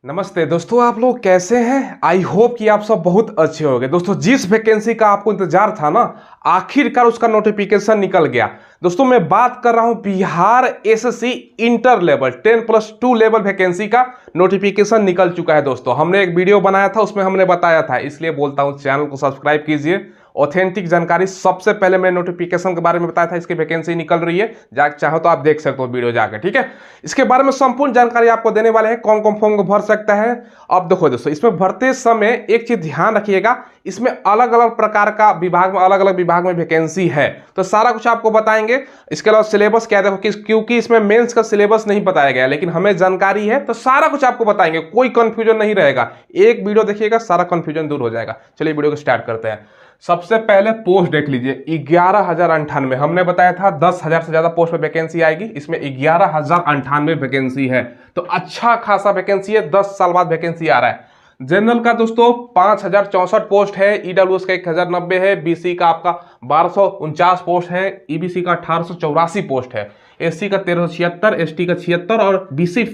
नमस्ते दोस्तों, आप लोग कैसे हैं। आई होप कि आप सब बहुत अच्छे होंगे। दोस्तों, जिस वैकेंसी का आपको इंतजार था ना, आखिरकार उसका नोटिफिकेशन निकल गया। दोस्तों, मैं बात कर रहा हूं Bihar SSC inter level 10+2 level vacancy का नोटिफिकेशन निकल चुका है। दोस्तों, हमने एक वीडियो बनाया था, उसमें हमने बताया था, इसलिए बोलता हूं चैनल को सब्सक्राइब कीजिए। ऑथेंटिक जानकारी सबसे पहले मैं नोटिफिकेशन के बारे में बताया था, इसकी वैकेंसी निकल रही है, चाहो तो आप देख सकते हो वीडियो जाकर, ठीक है। इसके बारे में संपूर्ण जानकारी आपको देने वाले हैं, कौन कौन फॉर्म को भर सकता है। अब देखो दोस्तों, इसमें भरते समय एक चीज ध्यान रखिएगा, इसमें अलग अलग प्रकार का विभाग में अलग अलग विभाग में वैकेंसी है, तो सारा कुछ आपको बताएंगे। इसके अलावा सिलेबस क्या देखो, क्योंकि इसमें मेंस का सिलेबस नहीं बताया गया, लेकिन हमें जानकारी है तो सारा कुछ आपको बताएंगे, कोई कंफ्यूजन नहीं रहेगा। एक वीडियो देखिएगा, सारा कंफ्यूजन दूर हो जाएगा। चलिए वीडियो को स्टार्ट करते हैं। सबसे पहले पोस्ट देख लीजिए, 11,098। हमने बताया था 10,000 से ज्यादा पोस्ट में वैकेंसी आएगी, इसमें 11,098 वैकेंसी है, तो अच्छा खासा वैकेंसी है। 10 साल बाद वैकेंसी आ रहा है। जनरल का दोस्तों 5,064 पोस्ट है, ईडब्ल्यूएस का 1,090 है, बीसी का आपका 1,249 पोस्ट है, ईबीसी का 1,884 पोस्ट है, एससी का 1,376, एसटी का 76 और बीसी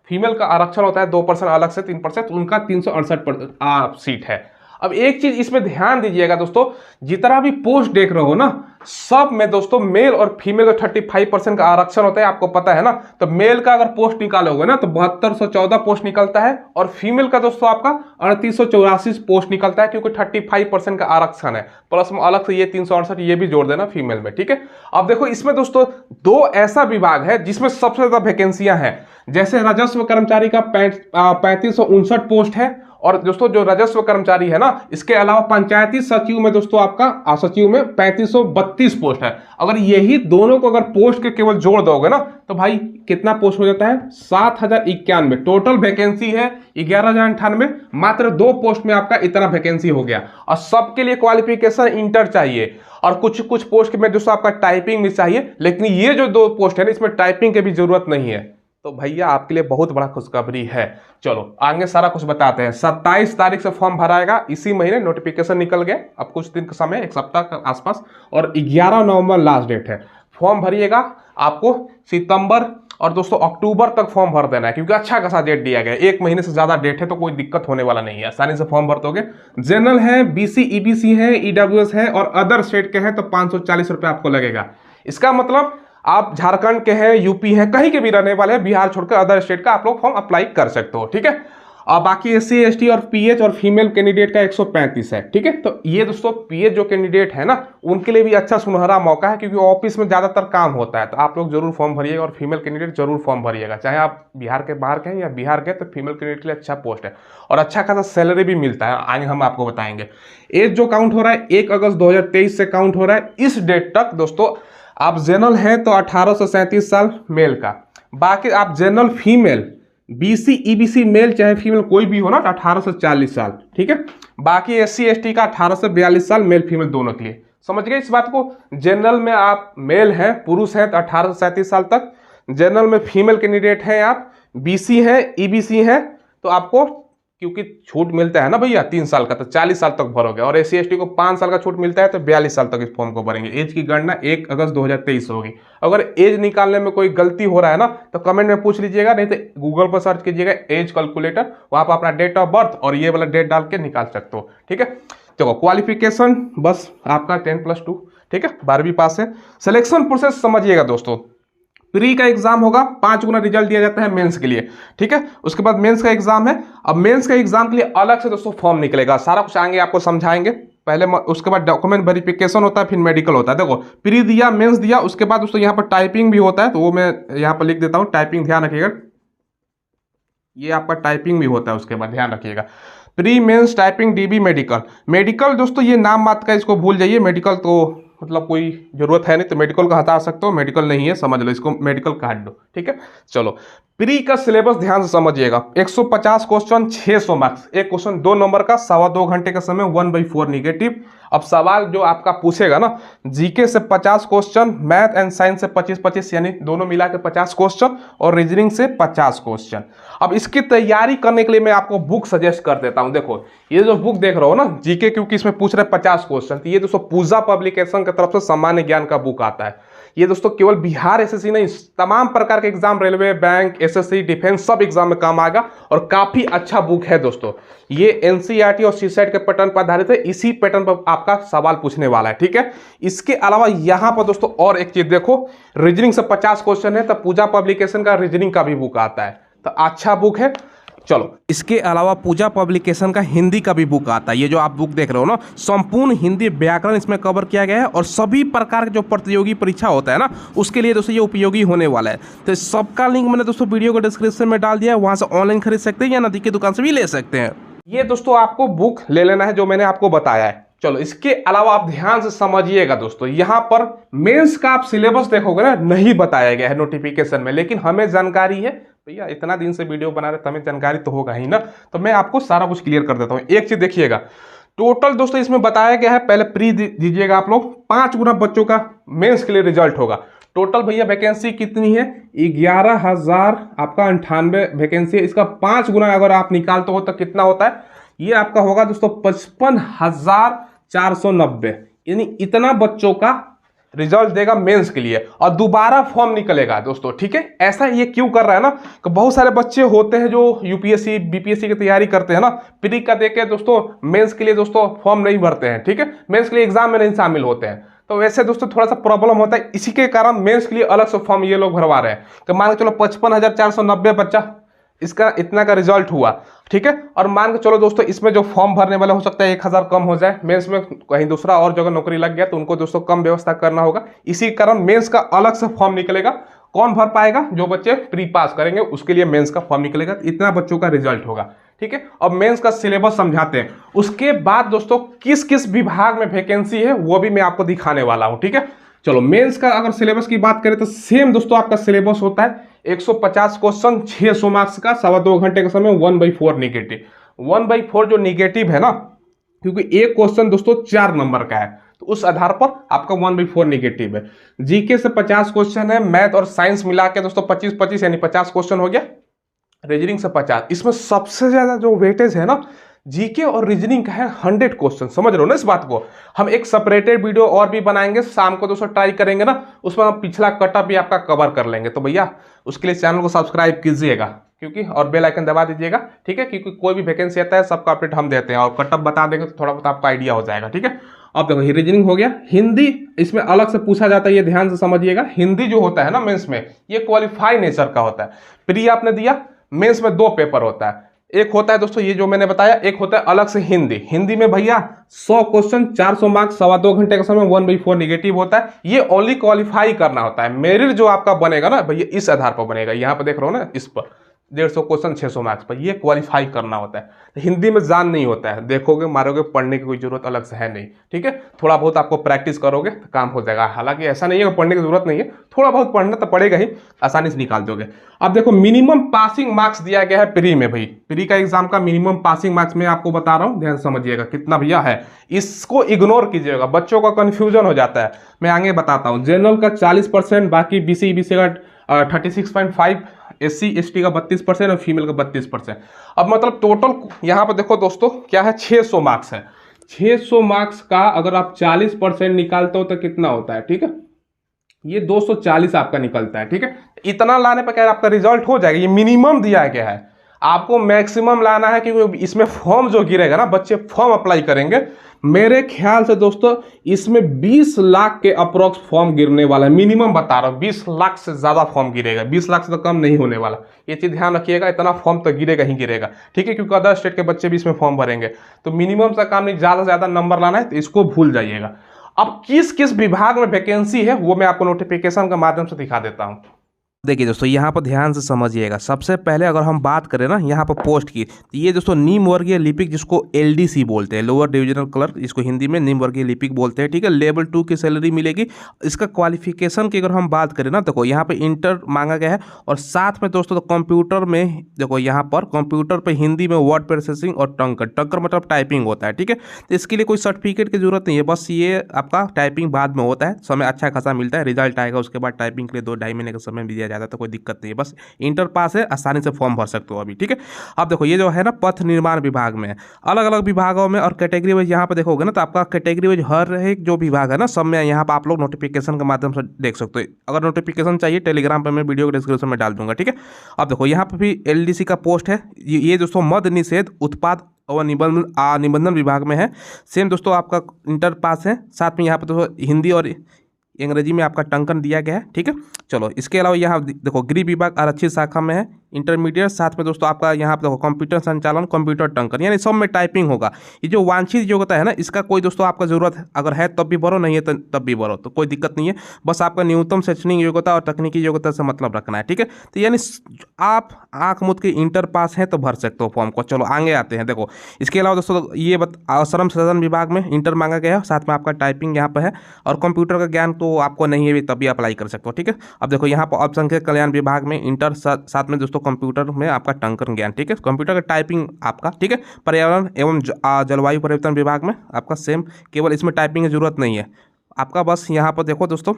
फीमेल का आरक्षण होता है 2% अलग से 3%, उनका 368 सीट है। अब एक चीज इसमें ध्यान दीजिएगा दोस्तों, जितना भी पोस्ट देख रहे हो ना, सब में दोस्तों मेल और फीमेल का 35% का आरक्षण होता है, आपको पता है ना। तो मेल का अगर पोस्ट निकालोगे ना तो 7214 पोस्ट निकलता है, और फीमेल का दोस्तों आपका 3884 पोस्ट निकलता है, क्योंकि 35% का आरक्षण है, प्लस में अलग से ये 368 ये भी जोड़ देना फीमेल में, ठीक है। अब देखो, इसमें दोस्तों दो ऐसा विभाग है जिसमें सबसे ज्यादा वैकेंसियां हैं। जैसे राजस्व कर्मचारी का 3559 पोस्ट है, और दोस्तों जो राजस्व कर्मचारी है ना, इसके अलावा पंचायती सचिव में दोस्तों आपका सचिव में 3532 पोस्ट है। अगर यही दोनों को अगर पोस्ट के केवल जोड़ दोगे ना, तो भाई कितना पोस्ट हो जाता है, 7,091। टोटल वैकेंसी है 11,098, मात्र 2 पोस्ट में आपका इतना वैकेंसी हो गया। और सबके लिए क्वालिफिकेशन इंटर चाहिए, और कुछ कुछ पोस्ट में दोस्तों आपका टाइपिंग भी चाहिए, लेकिन ये जो 2 पोस्ट है ना, इसमें टाइपिंग की भी जरूरत नहीं है। तो भैया आपके लिए बहुत बड़ा खुशखबरी है। चलो आगे सारा कुछ बताते हैं। 27 तारीख से फॉर्म भराएगा, इसी महीने नोटिफिकेशन निकल गया, अब कुछ दिन का समय, एक सप्ताह के आसपास, और 11 नवंबर लास्ट डेट है। फॉर्म भरिएगा, आपको सितंबर और दोस्तों अक्टूबर तक फॉर्म भर देना है, क्योंकि अच्छा खासा डेट दिया गया है। 1 महीने से ज्यादा डेट है, तो कोई दिक्कत होने वाला नहीं है, आसानी से फॉर्म भर दोगे। जनरल है, बीसी ईबीसी है, ईडब्ल्यूएस है, और अदर स्टेट के हैं तो 540 रुपये आपको लगेगा। इसका मतलब आप झारखंड के हैं, यूपी हैं, कहीं के भी रहने वाले हैं, बिहार छोड़कर अदर स्टेट का आप लोग फॉर्म अप्लाई कर सकते हो, ठीक है। और बाकी एससी एसटी और पीएच और फीमेल कैंडिडेट का 135 है, ठीक है। तो ये दोस्तों पीएच जो कैंडिडेट है ना, उनके लिए भी अच्छा सुनहरा मौका है, क्योंकि ऑफिस में ज्यादातर काम होता है, तो आप लोग जरूर फॉर्म भरिएगा, और फीमेल कैंडिडेट जरूर फॉर्म भरिएगा, चाहे आप बिहार के बाहर के हैं या बिहार के, तो फीमेल कैंडिडेट के लिए अच्छा पोस्ट है, और अच्छा खासा सैलरी भी मिलता है, आगे हम आपको बताएंगे। एज जो काउंट हो रहा है 1 अगस्त 2023 से काउंट हो रहा है, इस डेट तक दोस्तों आप जनरल हैं तो 18 से 37 साल मेल का, बाकी आप general female, BC EBC male चाहे फीमेल कोई भी हो ना, तो 18 से 40 साल, ठीक है। बाकी एससी एसटी का 18 से 42 साल, मेल फीमेल दोनों के लिए। समझ गए इस बात को। जनरल में आप मेल हैं, पुरुष हैं, तो 18 से 37 साल तक। जनरल में फीमेल कैंडिडेट हैं आप, बीसी है, ईबीसी है, तो आपको क्योंकि छूट मिलता है ना भैया 3 साल का, तो 40 साल तक भरोगे, और एससी एसटी को 5 साल का छूट मिलता है, तो 42 साल तक इस फॉर्म को भरेंगे। एज की गणना 1 अगस्त 2023 होगी। अगर एज निकालने में कोई गलती हो रहा है ना, तो कमेंट में पूछ लीजिएगा, नहीं तो गूगल पर सर्च कीजिएगा एज कैलकुलेटर, वहां पर अपना डेट ऑफ बर्थ और ये वाला डेट डाल के निकाल सकते हो, ठीक है। देखो क्वालिफिकेशन बस आपका 10+2, ठीक है, 12वीं पास है। सिलेक्शन प्रोसेस समझिएगा दोस्तों, प्री का एग्जाम होगा, 5 गुना रिजल्ट दिया जाता है मेंस के लिए, ठीक है। उसके बाद मेंस का एग्जाम है। अब मेंस का एग्जाम के लिए अलग से दोस्तों फॉर्म निकलेगा, सारा कुछ आगे आपको समझाएंगे। पहले उसके बाद डॉक्यूमेंट वेरिफिकेशन होता है, फिर मेडिकल होता है। देखो प्री दिया, मेंस दिया, उसके बाद दोस्तों यहाँ पर टाइपिंग भी होता है, तो वो मैं यहाँ पर लिख देता हूँ, टाइपिंग ध्यान रखिएगा, ये आपका टाइपिंग भी होता है, उसके बाद ध्यान रखिएगा। Pre mains typing DB medical. Medical दोस्तों ये नाम मात्र का, इसको भूल जाइए, मेडिकल तो मतलब कोई जरूरत है नहीं, तो मेडिकल को हटा सकते हो, मेडिकल नहीं है, समझ लो, इसको मेडिकल का हटा दो, ठीक है। चलो प्री का सिलेबस ध्यान से समझिएगा। 150 क्वेश्चन, 600 मार्क्स, एक क्वेश्चन 2 नंबर का, 2.25 घंटे का समय, 1/4 निगेटिव। अब सवाल जो आपका पूछेगा ना, जीके से 50 क्वेश्चन, मैथ एंड साइंस से 25-25, यानी दोनों मिला के 50 क्वेश्चन, और रीजनिंग से 50 क्वेश्चन। अब इसकी तैयारी करने के लिए मैं आपको बुक सजेस्ट कर देता हूं। देखो ये जो बुक देख रहे हो ना, जीके, क्योंकि इसमें पूछ रहे 50 क्वेश्चन, तो ये दोस्तों पूजा पब्लिकेशन की तरफ से सामान्य ज्ञान का बुक आता है। ये दोस्तों केवल बिहार एसएससी नहीं, तमाम प्रकार के exam, railway, bank, SSC defence सब एग्जाम में काम आएगा और काफी अच्छा बुक है दोस्तों। ये एनसीईआरटी और सीसेट के पैटर्न पर आधारित है, इसी पैटर्न पर आपका सवाल पूछने वाला है, ठीक है। इसके अलावा यहाँ पर दोस्तों और एक चीज देखो, रीजनिंग से 50 क्वेश्चन है, तो पूजा पब्लिकेशन का रीजनिंग का भी बुक आता है, तो अच्छा बुक है। चलो, इसके अलावा पूजा पब्लिकेशन का हिंदी का भी बुक आता है। ये जो आप बुक देख रहे हो ना, संपूर्ण हिंदी व्याकरण इसमें कवर किया गया है और सभी प्रकार के जो प्रतियोगी परीक्षा होता है ना, उसके लिए दोस्तों ये उपयोगी होने वाला है। तो सबका लिंक मैंने दोस्तों वीडियो को डिस्क्रिप्शन में डाल दिया है, वहां से ऑनलाइन खरीद सकते हैं या नदी की दुकान से भी ले सकते हैं। ये दोस्तों आपको बुक ले लेना है जो मैंने आपको बताया है। चलो, इसके अलावा आप ध्यान से समझिएगा दोस्तों, यहाँ पर मेंस का आप सिलेबस देखोगे ना, नहीं बताया गया है नोटिफिकेशन में, लेकिन हमें जानकारी है भैया, इतना दिन से वीडियो बना रहे तो हमें जानकारी तो होगा ही ना, तो मैं आपको सारा कुछ क्लियर कर देता हूँ। एक चीज देखिएगा, टोटल दोस्तों इसमें बताया गया है, पहले प्री दीजिएगा आप लोग, 5 गुना बच्चों का मेंस के लिए रिजल्ट होगा। टोटल भैया वैकेंसी कितनी है, 11,000 आपका 98 वैकेंसी है। इसका 5 गुना अगर आप निकालते हो तो कितना होता है, ये आपका होगा दोस्तों 55,490, यानी इतना बच्चों का रिजल्ट देगा मेंस के लिए और दोबारा फॉर्म निकलेगा दोस्तों, ठीक है। ऐसा ये क्यों कर रहा है ना, कि बहुत सारे बच्चे होते हैं जो यूपीएससी बीपीएससी की तैयारी करते हैं ना, प्री का देके दोस्तों मेंस के लिए दोस्तों फॉर्म नहीं भरते हैं, ठीक है, मेंस के लिए एग्जाम में नहीं शामिल होते हैं। तो वैसे दोस्तों थोड़ा सा प्रॉब्लम होता है, इसी के कारण मेंस के लिए अलग से फॉर्म ये लोग भरवा रहे हैं। तो मान के चलो 55,490 बच्चा इसका इतना का रिजल्ट हुआ, ठीक है। और मान के चलो दोस्तों इसमें जो फॉर्म भरने वाले हो सकता है 1,000 कम हो जाए, मेंस में कहीं दूसरा और जगह नौकरी लग गया तो उनको दोस्तों कम व्यवस्था करना होगा। इसी कारण मेंस का अलग से फॉर्म निकलेगा। कौन भर पाएगा, जो बच्चे प्री पास करेंगे उसके लिए मेंस का फॉर्म निकलेगा, इतना बच्चों का रिजल्ट होगा, ठीक है। अब मेंस का सिलेबस समझाते हैं, उसके बाद दोस्तों किस किस विभाग में वैकेंसी है वो भी मैं आपको दिखाने वाला हूं, ठीक है। चलो, मेंस का अगर सिलेबस की बात करें तो सेम दोस्तों आपका सिलेबस होता है 150 क्वेश्चन, 600 मार्क्स का, 2.25 घंटे का समय, 1/4 निगेटिव। 1/4 जो निगेटिव है ना, क्योंकि एक क्वेश्चन दोस्तों 4 नंबर का है, तो उस आधार पर आपका 1/4 निगेटिव है। जीके से 50 क्वेश्चन है, मैथ और साइंस मिला के दोस्तों 25-25 यानी 50 क्वेश्चन हो गया। रीजनिंग से 50, इसमें सबसे ज्यादा जो वेटेज है ना जीके और रीजनिंग का है 100 क्वेश्चन, समझ रहे हो ना इस बात को। हम एक सेपरेटेड वीडियो और भी बनाएंगे, शाम को दोस्तों ट्राई करेंगे ना, उसमें हम पिछला कटअप भी आपका कवर कर लेंगे। तो भैया उसके लिए चैनल को सब्सक्राइब कीजिएगा, क्योंकि और बेल आइकन दबा दीजिएगा, ठीक है, क्योंकि कोई भी वैकेंसी आता है सबका अपडेट हम देते हैं और कटअप बता देंगे तो थोड़ा बहुत आपका आइडिया हो जाएगा, ठीक है। अब देखो, रीजनिंग हो गया। हिंदी इसमें अलग से पूछा जाता है, ये ध्यान से समझिएगा। हिंदी जो होता है ना मेंस में, ये क्वालिफाई नेचर का होता है। प्री आपने दिया, मेंस में 2 पेपर होता है, एक होता है दोस्तों ये जो मैंने बताया, एक होता है अलग से हिंदी। हिंदी में भैया 100 क्वेश्चन, 400 मार्क्स, 2.25 घंटे का समय, 1/4 निगेटिव होता है। ये ओनली क्वालिफाई करना होता है। मेरिट जो आपका बनेगा ना भैया, इस आधार पर बनेगा, यहाँ पर देख रहे हो ना, इस पर 150 क्वेश्चन 600 मार्क्स पर, ये क्वालिफाई करना होता है। हिंदी में जान नहीं होता है, देखोगे मारोगे, पढ़ने की कोई जरूरत अलग से है नहीं, ठीक है। थोड़ा बहुत आपको प्रैक्टिस करोगे तो काम हो जाएगा। हालांकि ऐसा नहीं है कि पढ़ने की जरूरत नहीं है, थोड़ा बहुत पढ़ना तो पड़ेगा ही, आसानी से निकाल दोगे। अब देखो, मिनिमम पासिंग मार्क्स दिया गया है प्री में। भाई प्री का एग्जाम का मिनिमम पासिंग मार्क्स मैं आपको बता रहा हूँ, ध्यान समझिएगा कितना भैया है, इसको इग्नोर कीजिएगा, बच्चों का कंफ्यूजन हो जाता है। मैं आगे बताता हूँ। जनरल का 40%, बाकी बीसी का 36.5, SC ST का 32% और फीमेल का 32%। अब मतलब टोटल यहाँ पर देखो दोस्तों क्या है, 600 मार्क्स है। 600 मार्क्स का अगर आप 40% निकालते हो तो कितना होता है, ठीक है, ये 240 आपका निकलता है, ठीक है। इतना लाने पर क्या आपका रिजल्ट हो जाएगा, ये मिनिमम दिया गया है। आपको मैक्सिमम लाना है, क्योंकि इसमें फॉर्म जो गिरेगा ना, बच्चे फॉर्म अप्लाई करेंगे, मेरे ख्याल से दोस्तों इसमें 20 लाख के अप्रोक्स फॉर्म गिरने वाला है। मिनिमम बता रहा हूँ, 20 लाख से ज्यादा फॉर्म गिरेगा, 20 लाख से तो कम नहीं होने वाला। ये चीज ध्यान रखिएगा, इतना फॉर्म तो गिरेगा ही गिरेगा, ठीक है, क्योंकि अदर स्टेट के बच्चे भी इसमें फॉर्म भरेंगे। तो मिनिमम से काम नहीं, ज्यादा से ज्यादा नंबर लाना है, तो इसको भूल जाइएगा। अब किस किस विभाग में वैकेंसी है वो मैं आपको नोटिफिकेशन के माध्यम से दिखा देता हूँ। देखिए दोस्तों, यहाँ पर ध्यान से समझिएगा। सबसे पहले अगर हम बात करें ना यहाँ पर पोस्ट की, तो ये दोस्तों निम्न वर्गीय लिपिक, जिसको LDC बोलते हैं, लोअर डिविजनल क्लर्क, इसको हिंदी में निम्न वर्गीय लिपिक बोलते हैं, ठीक है। लेवल 2 की सैलरी मिलेगी। इसका क्वालिफिकेशन की अगर हम बात करें ना, देखो यहाँ पे इंटर मांगा गया है, और साथ में दोस्तों कंप्यूटर में देखो, यहाँ पर कंप्यूटर पर हिंदी में वर्ड प्रोसेसिंग और टंकर मतलब टाइपिंग होता है, ठीक है। तो इसके लिए कोई सर्टिफिकेट की जरूरत नहीं है, बस ये आपका टाइपिंग बाद में होता है, समय अच्छा खासा मिलता है, रिजल्ट आएगा उसके बाद टाइपिंग के लिए 2-2.5 महीने का समय भी दिया दिया जाता है, तो कोई दिक्कत नहीं है। बस इंटर पास है, आसानी से फॉर्म भर सकते हो अभी, ठीक है। अब देखो ये जो है ना पथ निर्माण विभाग में अलग अलग विभागों में और कैटेगरी वाइज यहाँ पर देखोगे ना, तो आपका कैटेगरी वाइज हर एक जो विभाग है ना सब में यहाँ पर आप लोग नोटिफिकेशन के माध्यम से देख सकते हो। अगर नोटिफिकेशन चाहिए टेलीग्राम पर मैं वीडियो के डिस्क्रिप्शन में डाल दूंगा, ठीक है। अब देखो यहाँ पर भी LDC का पोस्ट है, ये दोस्तों मद्य निषेध उत्पाद और निबंधन विभाग में है। सेम दोस्तों आपका इंटर पास है, साथ में यहाँ पर दोस्तों हिंदी और अंग्रेजी में आपका टंकन दिया गया है, ठीक है। चलो इसके अलावा यहाँ देखो गृह विभाग आरक्षित शाखा में है इंटरमीडिएट, साथ में दोस्तों आपका यहाँ पे देखो कंप्यूटर संचालन कंप्यूटर टंकन, यानी सब में टाइपिंग होगा। ये जो वांछित योग्यता है ना, इसका कोई दोस्तों आपका जरूरत अगर है तब भी भरो, नहीं है तब भी भरो, तो कोई दिक्कत नहीं है। बस आपका न्यूनतम शैक्षणिक योग्यता और तकनीकी योग्यता से मतलब रखना है, ठीक है। तो यानी आप आँख मूंद के इंटर पास हैं तो भर सकते हो फॉर्म को। चलो आगे आते हैं। देखो इसके अलावा दोस्तों ये श्रम संसाधन विभाग में इंटर मांगा गया है, साथ में आपका टाइपिंग यहाँ पर है, और कंप्यूटर का ज्ञान तो आपको नहीं है तभी अप्लाई कर सकते हो, ठीक है। अब देखो यहाँ पर अल्पसंख्यक कल्याण विभाग में इंटर, साथ में दोस्तों कंप्यूटर में आपका टंकन ज्ञान, ठीक है। कंप्यूटर का टाइपिंग आपका, ठीक है। पर्यावरण एवं जलवायु परिवर्तन विभाग में आपका सेम, केवल इसमें टाइपिंग की जरूरत नहीं है आपका। बस यहाँ पर देखो दोस्तों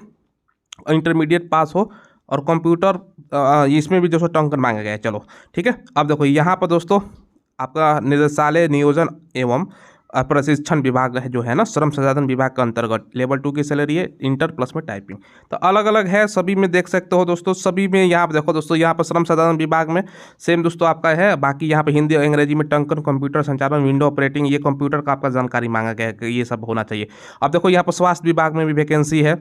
इंटरमीडिएट पास हो, और कंप्यूटर इसमें भी दोस्तों टंकन मांगा गया है। चलो ठीक है। अब देखो यहाँ पर दोस्तों आपका निदेशालय नियोजन एवं प्रशिक्षण विभाग है जो है ना, श्रम संसाधन विभाग के अंतर्गत लेवल 2 की सैलरी है, इंटर प्लस में टाइपिंग। तो अलग अलग है, सभी में देख सकते हो दोस्तों। सभी में यहाँ पर देखो दोस्तों, यहाँ पर श्रम संसाधन विभाग में सेम दोस्तों आपका है। बाकी यहाँ पे हिंदी और अंग्रेजी में टंकन कंप्यूटर संचालन विंडो ऑपरेटिंग, ये कंप्यूटर का आपका जानकारी मांगा गया है कि ये सब होना चाहिए। अब देखो यहाँ पर स्वास्थ्य विभाग में भी वैकेंसी है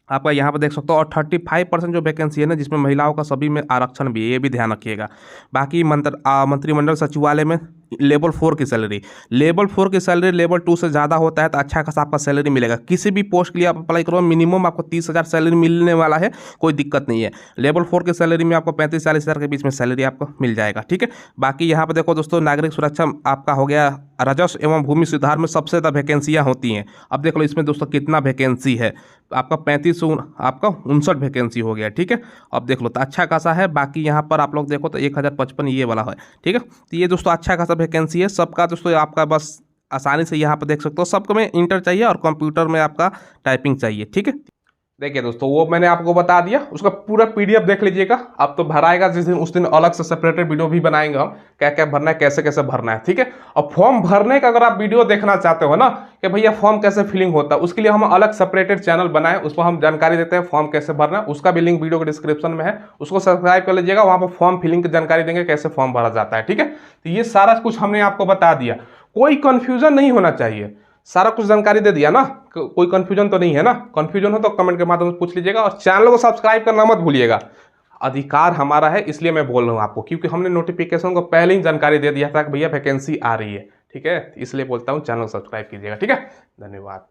आपका, यहाँ पर देख सकते हो। और 35% जो वैकेंसी है ना, जिसमें महिलाओं का सभी में आरक्षण भी है, ये भी ध्यान रखिएगा। बाकी मंत्रिमंडल सचिवालय में लेवल 4 की सैलरी, लेवल 4 की सैलरी लेवल 2 से ज़्यादा होता है तो अच्छा खासा आपका सैलरी मिलेगा। किसी भी पोस्ट के लिए आप अप्लाई करो, मिनिमम आपको 30,000 सैलरी मिलने वाला है, कोई दिक्कत नहीं है। लेवल 4 की सैलरी में आपको 35-40 हज़ार के बीच में सैलरी आपको मिल जाएगा, ठीक है। बाकी यहाँ पर देखो दोस्तों नागरिक सुरक्षा आपका हो गया, राजस्व एवं भूमि सुधार में सबसे ज़्यादा वैकेंसियाँ होती हैं। अब देख लो इसमें दोस्तों कितना वैकेंसी है आपका, 35 आपका 59 वैकेंसी हो गया, ठीक है। अब देख लो तो अच्छा खासा है। बाकी यहाँ पर आप लोग देखो तो 1055 ये वाला है, ठीक है। तो ये दोस्तों अच्छा खासा वैकेंसी है सबका दोस्तों। आपका बस आसानी से यहाँ पर देख सकते हो, सबको में इंटर चाहिए और कंप्यूटर में आपका टाइपिंग चाहिए, ठीक है। देखिए दोस्तों वो मैंने आपको बता दिया, उसका पूरा PDF देख लीजिएगा। अब तो भराएगा जिस दिन, उस दिन अलग से सेपरेटेड वीडियो भी बनाएंगे हम, क्या क्या भरना है, कैसे कैसे भरना है, ठीक है। और फॉर्म भरने का अगर आप वीडियो देखना चाहते हो ना कि भैया फॉर्म कैसे फिलिंग होता है, उसके लिए हम अलग सेपरेटेड चैनल बनाए, उस पर हम जानकारी देते हैं फॉर्म कैसे भरना है। उसका भी लिंक वीडियो के डिस्क्रिप्शन में है, उसको सब्सक्राइब कर लीजिएगा। वहाँ पर फॉर्म फिलिंग की जानकारी देंगे, कैसे फॉर्म भरा जाता है, ठीक है। तो ये सारा कुछ हमने आपको बता दिया, कोई कंफ्यूजन नहीं होना चाहिए, सारा कुछ जानकारी दे दिया ना, कोई कंफ्यूजन तो नहीं है ना। कंफ्यूजन हो तो कमेंट के माध्यम से पूछ लीजिएगा, और चैनल को सब्सक्राइब करना मत भूलिएगा। अधिकार हमारा है, इसलिए मैं बोल रहा हूँ आपको, क्योंकि हमने नोटिफिकेशन को पहले ही जानकारी दे दिया था कि भैया वैकेंसी आ रही है, ठीक है। इसलिए बोलता हूँ चैनल को सब्सक्राइब कीजिएगा, ठीक है। धन्यवाद।